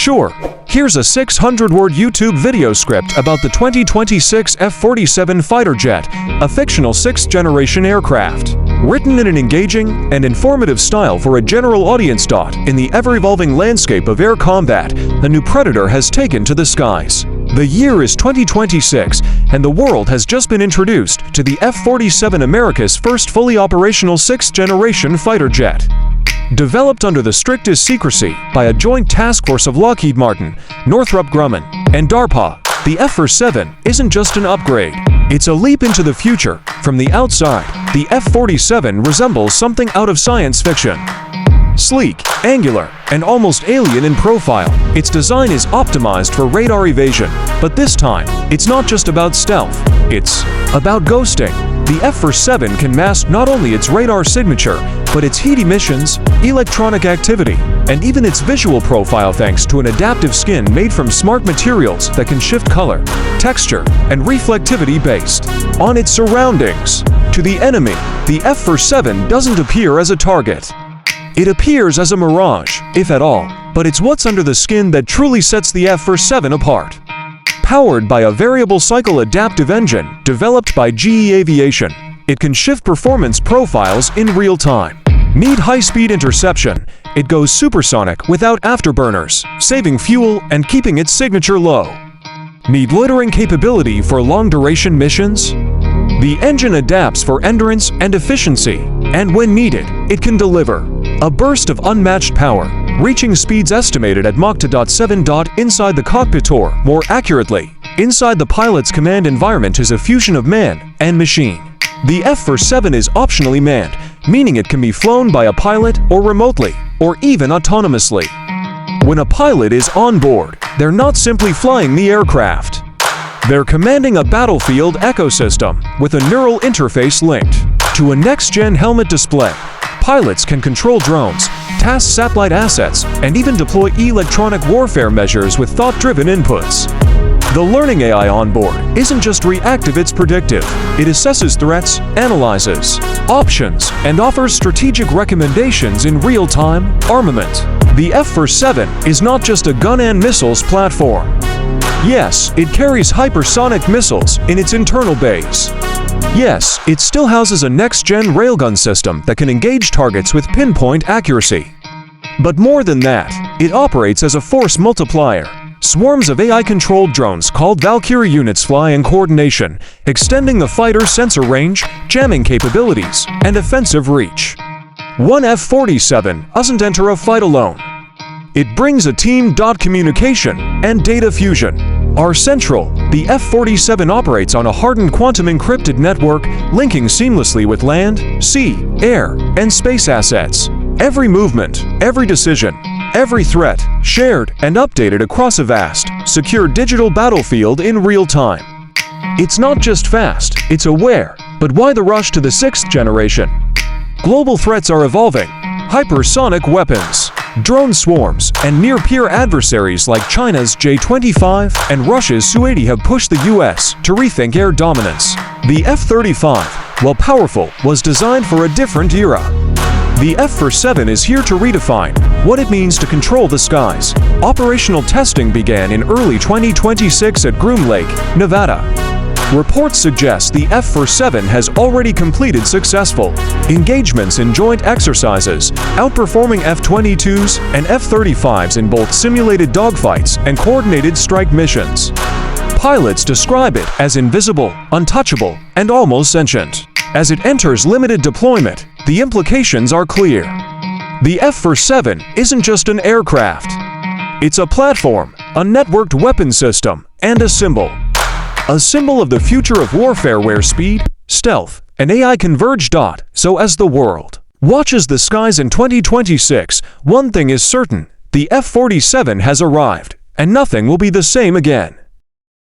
Sure, here's a 600-word YouTube video script about the 2026 F-47 fighter jet, a fictional 6th-generation aircraft. Written in an engaging and informative style for a general audience. In the ever-evolving landscape of air combat, a new predator has taken to the skies. The year is 2026, and the world has just been introduced to the F-47, America's first fully operational 6th-generation fighter jet. Developed under the strictest secrecy by a joint task force of Lockheed Martin, Northrop Grumman, and DARPA, the F-47 isn't just an upgrade. It's a leap into the future. From the outside, the F-47 resembles something out of science fiction. Sleek, angular, and almost alien in profile, its design is optimized for radar evasion. But this time, it's not just about stealth, it's about ghosting. The F-47 can mask not only its radar signature, but its heat emissions, electronic activity, and even its visual profile thanks to an adaptive skin made from smart materials that can shift color, texture, and reflectivity based on its surroundings. To the enemy, the F-47 doesn't appear as a target. It appears as a mirage, if at all, but it's what's under the skin that truly sets the F-47 apart. Powered by a variable cycle adaptive engine developed by GE Aviation, it can shift performance profiles in real time. Need high-speed interception, it goes supersonic without afterburners, saving fuel and keeping its signature low. Need loitering capability for long-duration missions? The engine adapts for endurance and efficiency, and when needed, it can deliver a burst of unmatched power, reaching speeds estimated at Mach 2.7. Inside the cockpit, or more accurately, inside the pilot's command environment, is a fusion of man and machine. The F-47 is optionally manned, meaning it can be flown by a pilot or remotely, or even autonomously. When a pilot is on board, they're not simply flying the aircraft. They're commanding a battlefield ecosystem with a neural interface linked to a next-gen helmet display. Pilots can control drones, task satellite assets, and even deploy electronic warfare measures with thought-driven inputs. The learning AI on board isn't just reactive, it's predictive. It assesses threats, analyzes options, and offers strategic recommendations in real-time. Armament. The F-47 is not just a gun and missiles platform. Yes, it carries hypersonic missiles in its internal base. Yes, it still houses a next-gen railgun system that can engage targets with pinpoint accuracy. But more than that, it operates as a force multiplier. Swarms of AI-controlled drones called Valkyrie units fly in coordination, extending the fighter's sensor range, jamming capabilities, and offensive reach. One F-47 doesn't enter a fight alone. It brings a team. Communication and data fusion are central. The F-47 operates on a hardened quantum-encrypted network, linking seamlessly with land, sea, air, and space assets. Every movement, every decision, every threat, shared and updated across a vast, secure digital battlefield in real time. It's not just fast, it's aware. But why the rush to the 6th generation? Global threats are evolving. Hypersonic weapons, drone swarms, and near-peer adversaries like China's J-25 and Russia's Su-80 have pushed the U.S. to rethink air dominance. The F-35, while powerful, was designed for a different era. The F-47 is here to redefine what it means to control the skies. Operational testing began in early 2026 at Groom Lake, Nevada. Reports suggest the F-47 has already completed successful engagements in joint exercises, outperforming F-22s and F-35s in both simulated dogfights and coordinated strike missions. Pilots describe it as invisible, untouchable, and almost sentient. As it enters limited deployment, the implications are clear. The F-47 isn't just an aircraft. It's a platform, a networked weapon system, and a symbol. A symbol of the future of warfare where speed, stealth, and AI converge. So as the world watches the skies in 2026, one thing is certain: the F-47 has arrived, and nothing will be the same again.